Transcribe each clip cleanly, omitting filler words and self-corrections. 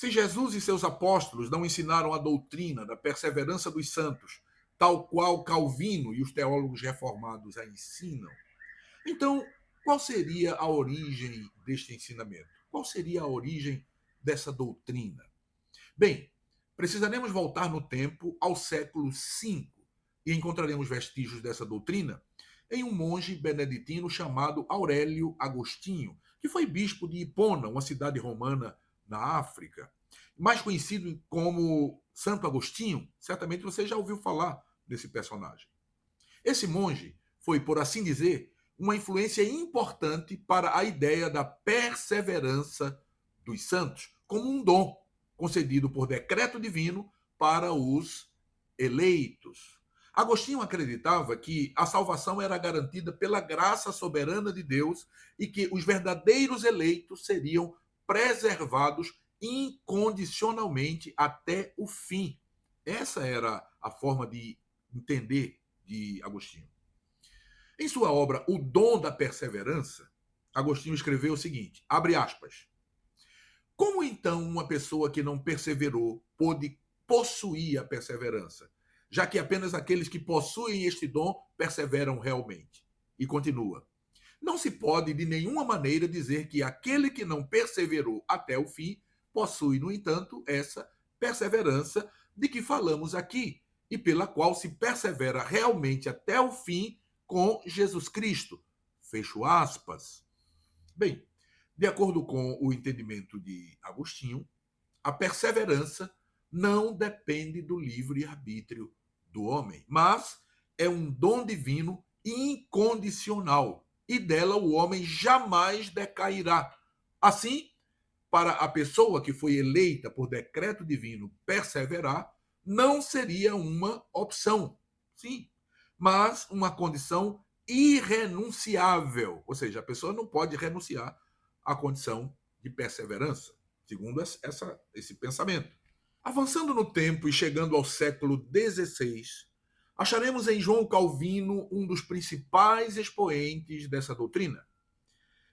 Se Jesus e seus apóstolos não ensinaram a doutrina da perseverança dos santos, tal qual Calvino e os teólogos reformados a ensinam, então qual seria a origem deste ensinamento? Qual seria a origem dessa doutrina? Bem, precisaremos voltar no tempo ao século V e encontraremos vestígios dessa doutrina em um monge beneditino chamado Aurélio Agostinho, que foi bispo de Hipona, uma cidade romana na África. Mais conhecido como Santo Agostinho, certamente você já ouviu falar desse personagem. Esse monge foi, por assim dizer, uma influência importante para a ideia da perseverança dos santos, como um dom concedido por decreto divino para os eleitos. Agostinho acreditava que a salvação era garantida pela graça soberana de Deus e que os verdadeiros eleitos seriam preservados incondicionalmente até o fim. Essa era a forma de entender de Agostinho. Em sua obra O Dom da Perseverança, Agostinho escreveu o seguinte, abre aspas, como então uma pessoa que não perseverou pôde possuir a perseverança, já que apenas aqueles que possuem este dom perseveram realmente? E continua, não se pode de nenhuma maneira dizer que aquele que não perseverou até o fim possui, no entanto, essa perseverança de que falamos aqui e pela qual se persevera realmente até o fim com Jesus Cristo. Fecho aspas. Bem, de acordo com o entendimento de Agostinho, a perseverança não depende do livre-arbítrio do homem, mas é um dom divino incondicional e dela o homem jamais decairá. Assim, para a pessoa que foi eleita por decreto divino perseverar, não seria uma opção, sim, mas uma condição irrenunciável. Ou seja, a pessoa não pode renunciar à condição de perseverança, segundo esse pensamento. Avançando no tempo e chegando ao século XVI, acharemos em João Calvino um dos principais expoentes dessa doutrina.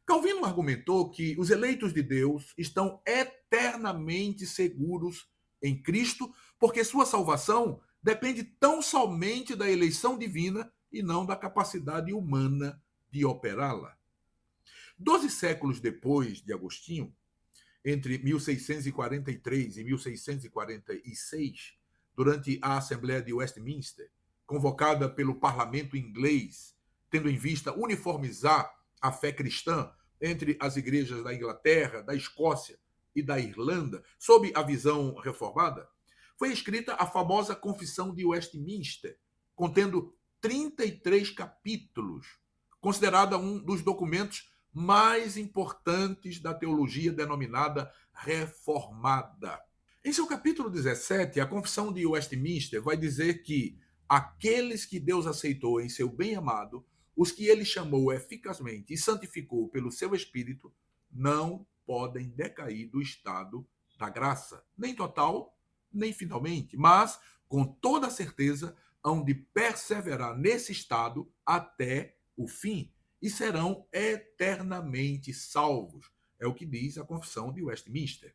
Calvino argumentou que os eleitos de Deus estão eternamente seguros em Cristo, porque sua salvação depende tão somente da eleição divina e não da capacidade humana de operá-la. 12 séculos depois de Agostinho, entre 1643 e 1646, durante a Assembleia de Westminster, convocada pelo parlamento inglês, tendo em vista uniformizar a fé cristã entre as igrejas da Inglaterra, da Escócia e da Irlanda, sob a visão reformada, foi escrita a famosa Confissão de Westminster, contendo 33 capítulos, considerada um dos documentos mais importantes da teologia denominada reformada. Em seu capítulo 17, a Confissão de Westminster vai dizer que aqueles que Deus aceitou em seu bem-amado, os que ele chamou eficazmente e santificou pelo seu Espírito, não podem decair do estado da graça, nem total, nem finalmente, mas com toda certeza hão de perseverar nesse estado até o fim e serão eternamente salvos. É o que diz a Confissão de Westminster.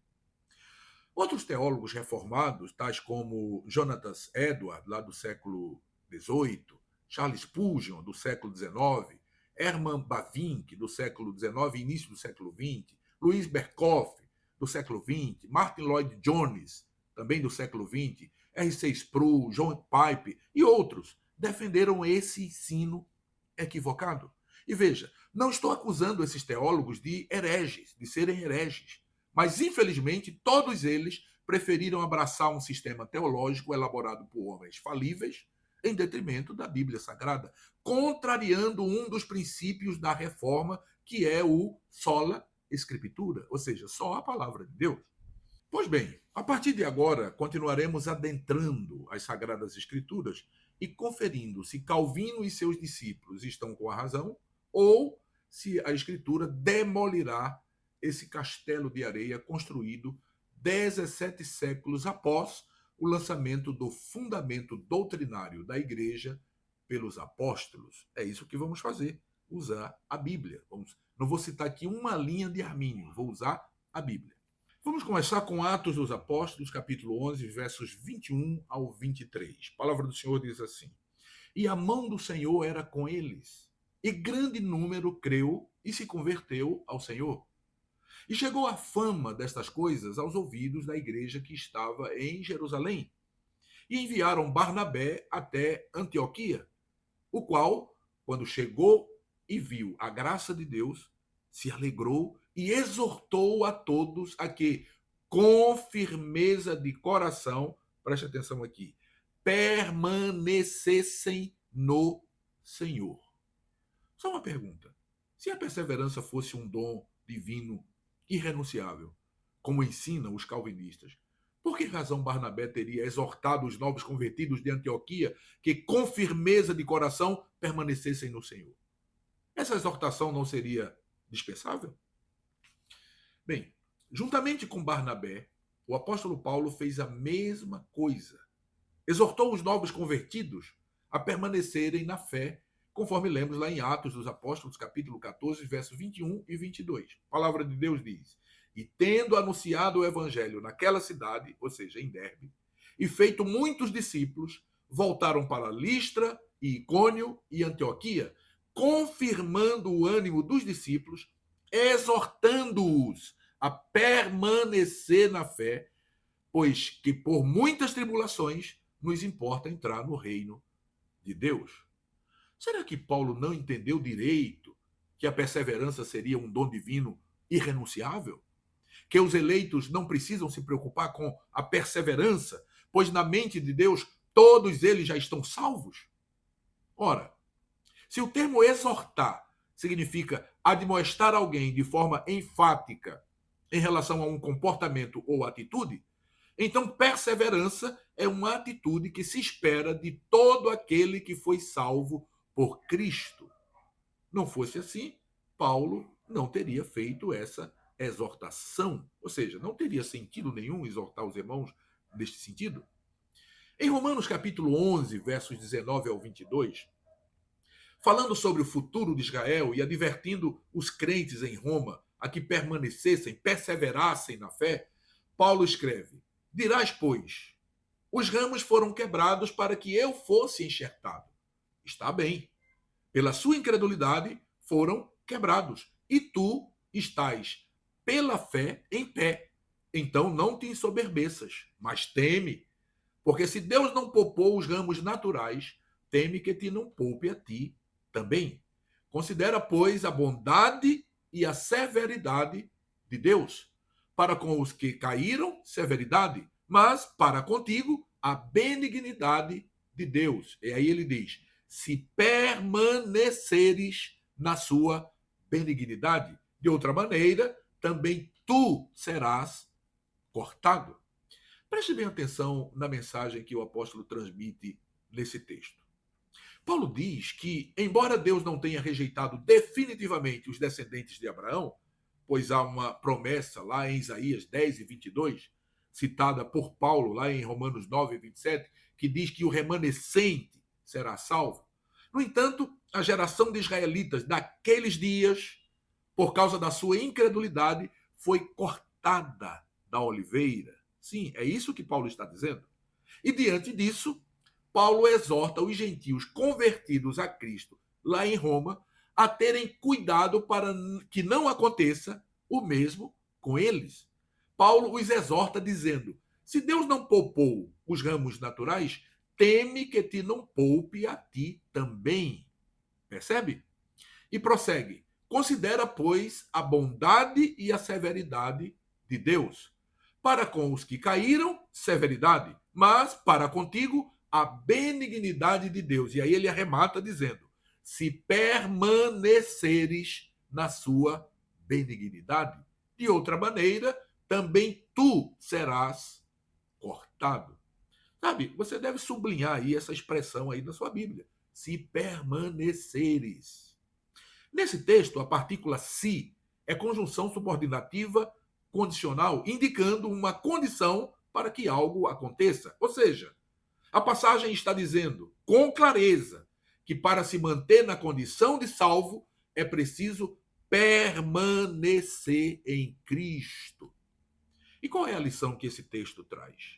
Outros teólogos reformados, tais como Jonathan Edwards, lá do século XVIII, Charles Spurgeon, do século XIX, Herman Bavinck, do século XIX e início do século XX, Louis Berkhoff, do século XX, Martin Lloyd Jones, também do século XX, R.C. Sproul, John Piper e outros, defenderam esse ensino equivocado. E veja, não estou acusando esses teólogos de hereges, de serem hereges, mas infelizmente todos eles preferiram abraçar um sistema teológico elaborado por homens falíveis em detrimento da Bíblia Sagrada, contrariando um dos princípios da reforma, que é o sola escritura, ou seja, só a palavra de Deus. Pois bem, a partir de agora continuaremos adentrando as Sagradas Escrituras e conferindo se Calvino e seus discípulos estão com a razão ou se a Escritura demolirá esse castelo de areia construído 17 séculos após o lançamento do fundamento doutrinário da Igreja pelos apóstolos. É isso que vamos fazer, usar a Bíblia. Não vou citar aqui uma linha de Armínio, vou usar a Bíblia. Vamos começar com Atos dos Apóstolos, capítulo 11, versos 21 ao 23. A palavra do Senhor diz assim: E a mão do Senhor era com eles, e grande número creu e se converteu ao Senhor. E chegou a fama destas coisas aos ouvidos da igreja que estava em Jerusalém. E enviaram Barnabé até Antioquia, o qual, quando chegou e viu a graça de Deus, se alegrou e exortou a todos a que, com firmeza de coração, preste atenção aqui, permanecessem no Senhor. Só uma pergunta: se a perseverança fosse um dom divino irrenunciável, como ensinam os calvinistas, por que razão Barnabé teria exortado os novos convertidos de Antioquia que, com firmeza de coração, permanecessem no Senhor? Essa exortação não seria dispensável? Bem, juntamente com Barnabé, o apóstolo Paulo fez a mesma coisa. Exortou os novos convertidos a permanecerem na fé, conforme lemos lá em Atos dos Apóstolos, capítulo 14, versos 21 e 22. A palavra de Deus diz: E tendo anunciado o evangelho naquela cidade, ou seja, em Derbe, e feito muitos discípulos, voltaram para Listra, e Icônio e Antioquia, confirmando o ânimo dos discípulos, exortando-os a permanecer na fé, pois que por muitas tribulações nos importa entrar no reino de Deus. Será que Paulo não entendeu direito que a perseverança seria um dom divino irrenunciável? Que os eleitos não precisam se preocupar com a perseverança, pois na mente de Deus todos eles já estão salvos? Ora, se o termo exortar significa admoestar alguém de forma enfática em relação a um comportamento ou atitude, então perseverança é uma atitude que se espera de todo aquele que foi salvo por Cristo. Não fosse assim, Paulo não teria feito essa exortação, ou seja, não teria sentido nenhum exortar os irmãos neste sentido. Em Romanos capítulo 11, versos 19 ao 22, falando sobre o futuro de Israel e advertindo os crentes em Roma a que permanecessem, perseverassem na fé, Paulo escreve: Dirás, pois, os ramos foram quebrados para que eu fosse enxertado. Está bem. Pela sua incredulidade foram quebrados. E tu estás, pela fé, em pé. Então não te ensoberbeças, mas teme. Porque se Deus não poupou os ramos naturais, teme que te não poupe a ti também. Considera, pois, a bondade e a severidade de Deus. Para com os que caíram, severidade, mas para contigo, a benignidade de Deus. E aí ele diz: se permaneceres na sua benignidade. De outra maneira, também tu serás cortado. Preste bem atenção na mensagem que o apóstolo transmite nesse texto. Paulo diz que, embora Deus não tenha rejeitado definitivamente os descendentes de Abraão, pois há uma promessa lá em Isaías 10 e 22, citada por Paulo lá em Romanos 9 e 27, que diz que o remanescente será salvo. No entanto, a geração de israelitas daqueles dias, por causa da sua incredulidade, foi cortada da oliveira. Sim, é isso que Paulo está dizendo. E diante disso, Paulo exorta os gentios convertidos a Cristo lá em Roma a terem cuidado para que não aconteça o mesmo com eles. Paulo os exorta dizendo: se Deus não poupou os ramos naturais, teme que te não poupe a ti também. Percebe? E prossegue: considera, pois, a bondade e a severidade de Deus. Para com os que caíram, severidade, mas para contigo, a benignidade de Deus. E aí ele arremata dizendo: se permaneceres na sua benignidade. De outra maneira, também tu serás cortado. Sabe, você deve sublinhar aí essa expressão aí na sua Bíblia. Se permaneceres. Nesse texto, a partícula se é conjunção subordinativa condicional, indicando uma condição para que algo aconteça. Ou seja, a passagem está dizendo com clareza que para se manter na condição de salvo é preciso permanecer em Cristo. E qual é a lição que esse texto traz?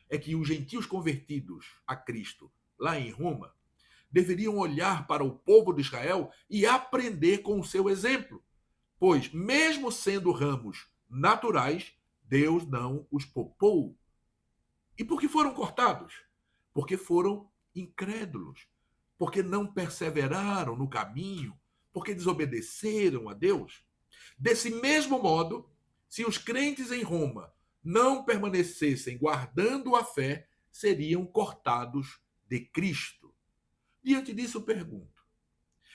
É que os gentios convertidos a Cristo, lá em Roma, deveriam olhar para o povo de Israel e aprender com o seu exemplo. Pois, mesmo sendo ramos naturais, Deus não os poupou. E por que foram cortados? Porque foram incrédulos, porque não perseveraram no caminho, porque desobedeceram a Deus. Desse mesmo modo, se os crentes em Roma não permanecessem guardando a fé, seriam cortados de Cristo. Diante disso, pergunto: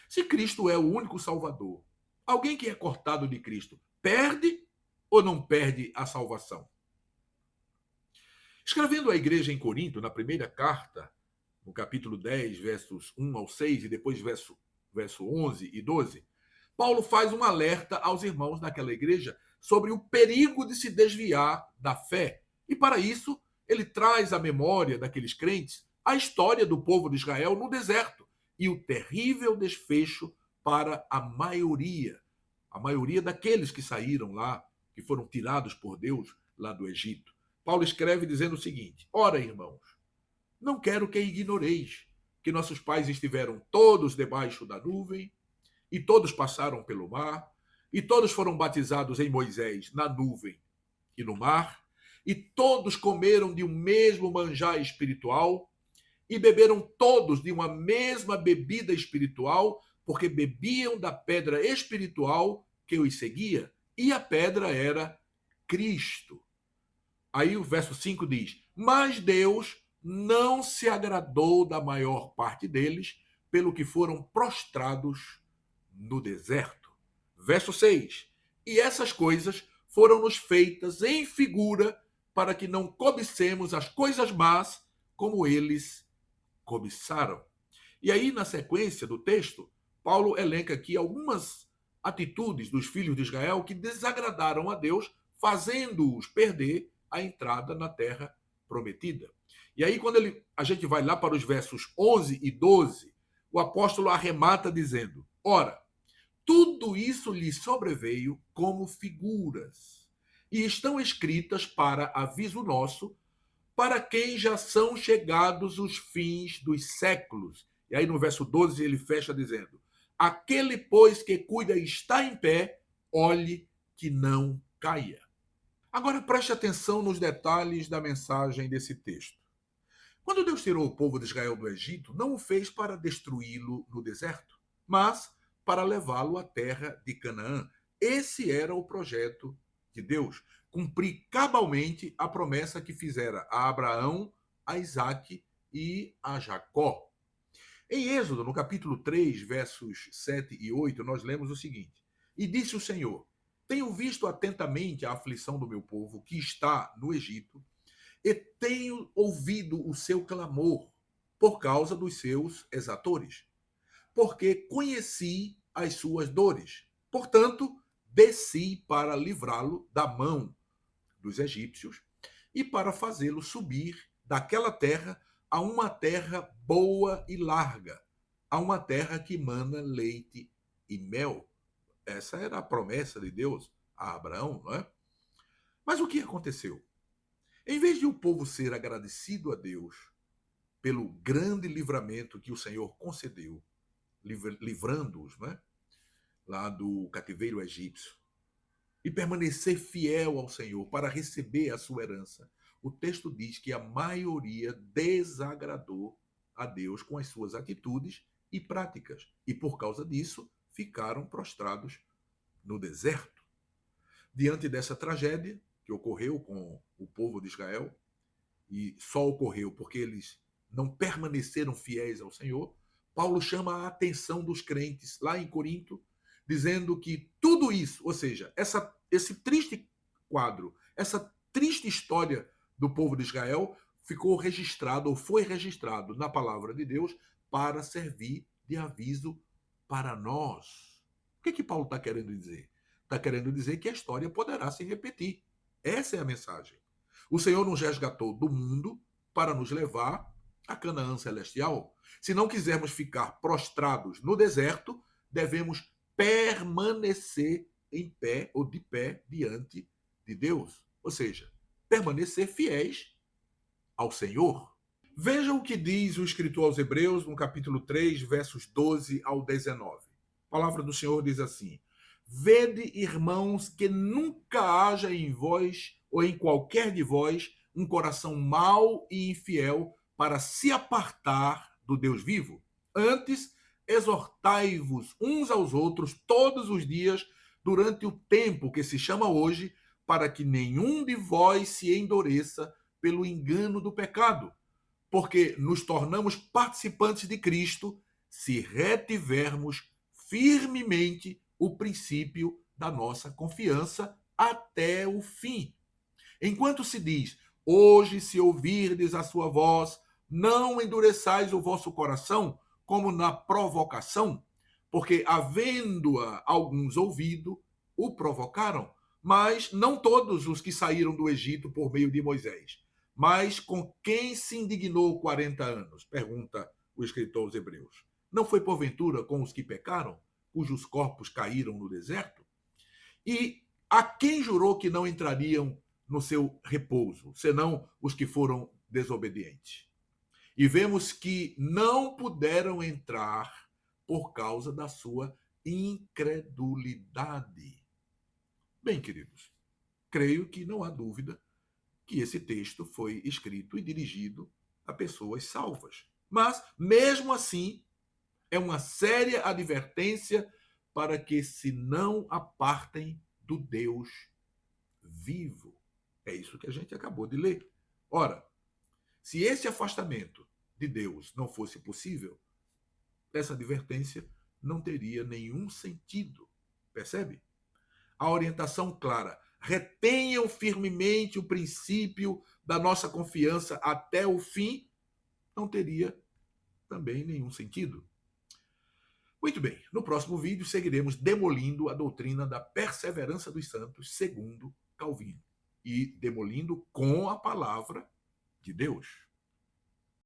se Cristo é o único Salvador, alguém que é cortado de Cristo perde ou não perde a salvação? Escrevendo à igreja em Corinto, na primeira carta, no capítulo 10, versos 1 ao 6, e depois verso 11 e 12, Paulo faz um alerta aos irmãos naquela igreja sobre o perigo de se desviar da fé. E para isso, ele traz à memória daqueles crentes a história do povo de Israel no deserto e o terrível desfecho para a maioria daqueles que saíram lá, que foram tirados por Deus lá do Egito. Paulo escreve dizendo o seguinte: ora, irmãos, não quero que ignoreis que nossos pais estiveram todos debaixo da nuvem, e todos passaram pelo mar, e todos foram batizados em Moisés na nuvem e no mar, e todos comeram de um mesmo manjar espiritual, e beberam todos de uma mesma bebida espiritual, porque bebiam da pedra espiritual que os seguia, e a pedra era Cristo. Aí o verso 5 diz: mas Deus não se agradou da maior parte deles, pelo que foram prostrados no deserto. Verso 6: e essas coisas foram-nos feitas em figura, para que não cobicemos as coisas más, como eles cobiçaram. E aí, na sequência do texto, Paulo elenca aqui algumas atitudes dos filhos de Israel que desagradaram a Deus, fazendo-os perder a entrada na terra prometida. E aí, quando a gente vai lá para os versos 11 e 12, o apóstolo arremata dizendo: ora, tudo isso lhe sobreveio como figuras, e estão escritas para aviso nosso, para quem já são chegados os fins dos séculos. E aí no verso 12 ele fecha dizendo: aquele, pois, que cuida e está em pé, olhe que não caia. Agora preste atenção nos detalhes da mensagem desse texto. Quando Deus tirou o povo de Israel do Egito, não o fez para destruí-lo no deserto, mas para levá-lo à terra de Canaã. Esse era o projeto de Deus, cumprir cabalmente a promessa que fizera a Abraão, a Isaque e a Jacó. Em Êxodo, no capítulo 3, versos 7 e 8, nós lemos o seguinte: e disse o Senhor: tenho visto atentamente a aflição do meu povo que está no Egito, e tenho ouvido o seu clamor por causa dos seus exatores, porque conheci as suas dores. Portanto, desci para livrá-lo da mão dos egípcios e para fazê-lo subir daquela terra a uma terra boa e larga, a uma terra que mana leite e mel. Essa era a promessa de Deus a Abraão, não é? Mas o que aconteceu? Em vez de o povo ser agradecido a Deus pelo grande livramento que o Senhor concedeu, livrando-os, né, lá do cativeiro egípcio, e permanecer fiel ao Senhor para receber a sua herança, o texto diz que a maioria desagradou a Deus com as suas atitudes e práticas, e por causa disso ficaram prostrados no deserto. Diante dessa tragédia que ocorreu com o povo de Israel, e só ocorreu porque eles não permaneceram fiéis ao Senhor, Paulo chama a atenção dos crentes lá em Corinto, dizendo que tudo isso, ou seja, esse triste quadro, essa triste história do povo de Israel ficou registrado ou foi registrado na palavra de Deus para servir de aviso para nós. O que Paulo está querendo dizer? Está querendo dizer que a história poderá se repetir. Essa é a mensagem. O Senhor nos resgatou do mundo para nos levar a Canaã celestial. Se não quisermos ficar prostrados no deserto, devemos permanecer em pé ou de pé diante de Deus. ou seja, permanecer fiéis ao Senhor. Veja o que diz o escritor aos Hebreus, no capítulo 3, versos 12 ao 19. A palavra do Senhor diz assim: Vede, irmãos, que nunca haja em vós ou em qualquer de vós um coração mau e infiel para se apartar do Deus vivo. Antes, exortai-vos uns aos outros todos os dias durante o tempo que se chama hoje, para que nenhum de vós se endureça pelo engano do pecado, porque nos tornamos participantes de Cristo se retivermos firmemente o princípio da nossa confiança até o fim. Enquanto se diz, hoje se ouvirdes a sua voz, não endureçais o vosso coração, como na provocação, porque havendo-a alguns ouvido, o provocaram, mas não todos os que saíram do Egito por meio de Moisés. Mas com quem se indignou 40 anos? Pergunta o escritor aos Hebreus. Não foi porventura com os que pecaram, cujos corpos caíram no deserto? E a quem jurou que não entrariam no seu repouso, senão os que foram desobedientes? E vemos que não puderam entrar por causa da sua incredulidade. Bem, queridos, creio que não há dúvida que esse texto foi escrito e dirigido a pessoas salvas. Mas, mesmo assim, é uma séria advertência para que se não apartem do Deus vivo. É isso que a gente acabou de ler. Ora, se esse afastamento de Deus não fosse possível, essa advertência não teria nenhum sentido. Percebe? A orientação clara: retenham firmemente o princípio da nossa confiança até o fim, não teria também nenhum sentido. Muito bem, no próximo vídeo seguiremos demolindo a doutrina da perseverança dos santos segundo Calvino e demolindo com a palavra de Deus.